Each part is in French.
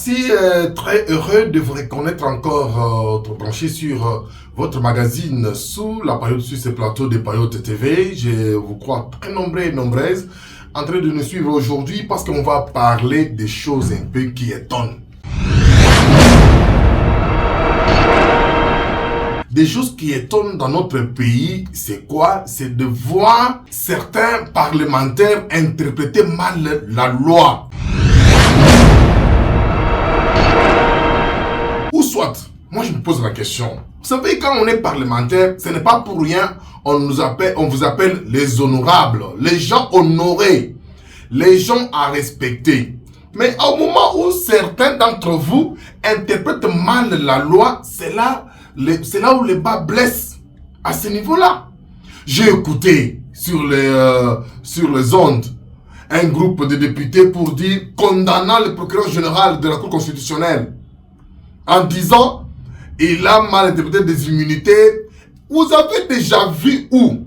Merci, très heureux de vous reconnaître encore branché sur votre magazine sous la Paillote, sur ce plateau de Paillote TV. Je vous crois très nombreux et nombreuses en train de nous suivre aujourd'hui parce qu'on va parler des choses un peu qui étonnent. Des choses qui étonnent dans notre pays, c'est quoi? C'est de voir certains parlementaires interpréter mal la loi. Ou soit, moi je me pose la question. Vous savez, quand on est parlementaire, ce n'est pas pour rien, on vous appelle les honorables, les gens honorés, les gens à respecter. Mais au moment où certains d'entre vous interprètent mal la loi, c'est là où les bas blessent. À ce niveau-là, j'ai écouté sur les ondes un groupe de députés pour dire, condamnant le procureur général de la Cour constitutionnelle, en disant, il a mal interprété des immunités. Vous avez déjà vu où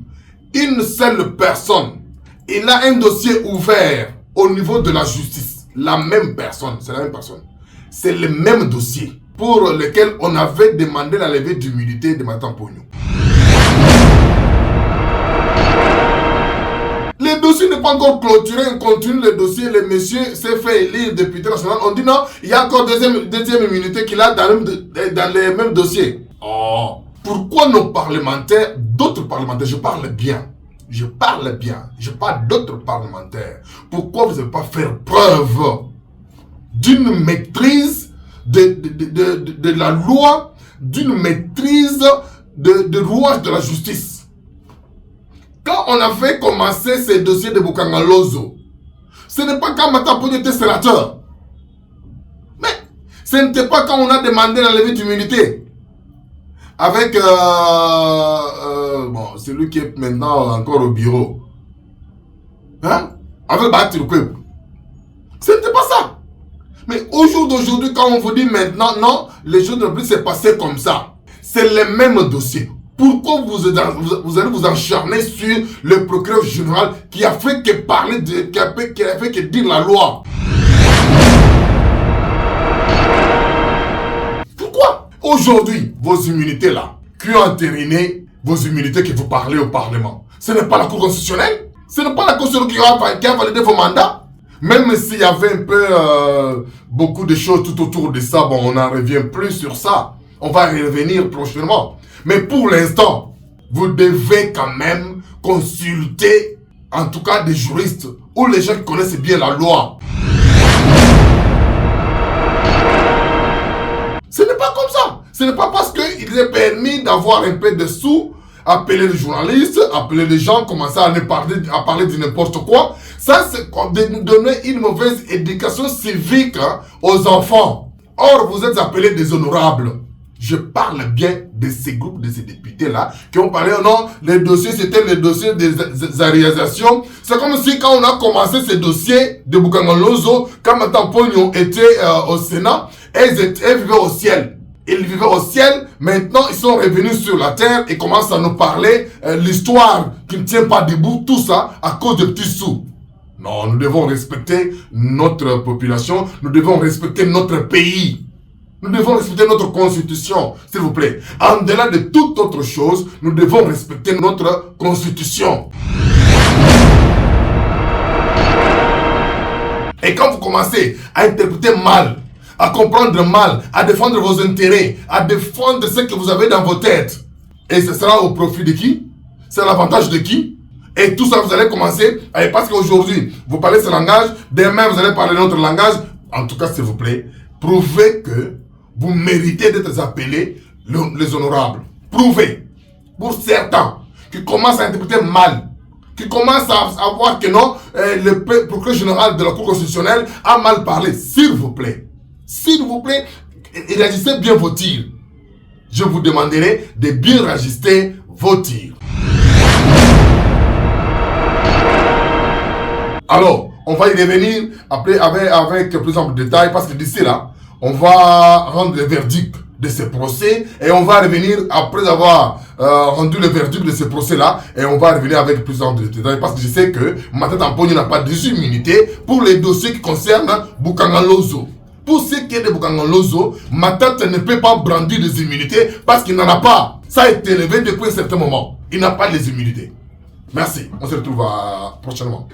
une seule personne, il a un dossier ouvert au niveau de la justice. La même personne, c'est la même personne. C'est le même dossier pour lequel on avait demandé la levée d'immunité de Mme Pogno. Le dossier n'est pas encore clôturé, on continue le dossier, le monsieur s'est fait élire député national. On dit non, il y a encore deuxième immunité qu'il a dans les mêmes dossiers. Oh, pourquoi nos parlementaires, d'autres parlementaires, je parle d'autres parlementaires, pourquoi vous n'avez pas faire preuve d'une maîtrise de la loi, d'une maîtrise de rouage de la justice? Quand on a fait commencer ces dossiers de Bukangalozo, ce n'est pas quand Mme Pogno était sénateur. Mais ce n'était pas quand on a demandé la levée d'immunité. Avec celui qui est maintenant encore au bureau. Hein? Avec Batirkweb. Ce n'était pas ça. Mais au jour d'aujourd'hui, quand on vous dit maintenant, non, les choses ne peuvent plus se passer comme ça. C'est le même dossier. Pourquoi vous allez vous acharner sur le procureur général qui a fait que parler qui a fait que dire la loi? Pourquoi aujourd'hui vos immunités là, qui ont entériné vos immunités que vous parlez au Parlement, ce n'est pas la Cour constitutionnelle? Ce n'est pas la Constitution qui a validé vos mandats? Même s'il y avait un peu beaucoup de choses tout autour de ça, bon, on n'en revient plus sur ça. On va y revenir prochainement. Mais pour l'instant, vous devez quand même consulter, en tout cas des juristes, ou les gens qui connaissent bien la loi. Ce n'est pas comme ça. Ce n'est pas parce qu'il est permis d'avoir un peu de sous, appeler les journalistes, appeler les gens, commencer à parler de n'importe quoi. Ça, c'est de nous donner une mauvaise éducation civique aux enfants. Or, vous êtes appelés des honorables. Je parle bien de ces groupes, de ces députés-là, qui ont parlé, non, les dossiers, c'était les dossiers des réalisations. C'est comme si quand on a commencé ces dossiers de Bukangalozo, quand Mme Pogno était au Sénat, elles vivaient au ciel. Ils vivaient au ciel, maintenant ils sont revenus sur la terre et commencent à nous parler l'histoire qui ne tient pas debout, tout ça à cause de petits sous. Non, nous devons respecter notre population, nous devons respecter notre pays. Nous devons respecter notre constitution, s'il vous plaît. En-delà de toute autre chose, nous devons respecter notre constitution. Et quand vous commencez à interpréter mal, à comprendre mal, à défendre vos intérêts, à défendre ce que vous avez dans vos têtes, et ce sera au profit de qui? C'est l'avantage de qui? Et tout ça, vous allez commencer, parce qu'aujourd'hui, vous parlez ce langage, demain, vous allez parler notre langage. En tout cas, s'il vous plaît, prouvez que vous méritez d'être appelés les honorables. Prouvez. Pour certains qui commencent à interpréter mal, qui commencent à voir que non, le procureur général de la Cour constitutionnelle a mal parlé. S'il vous plaît, réagissez bien vos tirs. Je vous demanderai de bien réajuster vos tirs. Alors, on va y revenir après avec plus ample détail parce que d'ici là, on va rendre le verdict de ce procès et on va revenir après avoir rendu le verdict de ce procès-là et on va revenir avec plus ample détail parce que je sais que Mme Pogno n'a pas d'immunité pour les dossiers qui concernent Bukangalozo. Pour ce qui est de Bokangolozo, Matata ne peut pas brandir des immunités parce qu'il n'en a pas. Ça a été élevé depuis un certain moment. Il n'a pas les immunités. Merci. On se retrouve prochainement.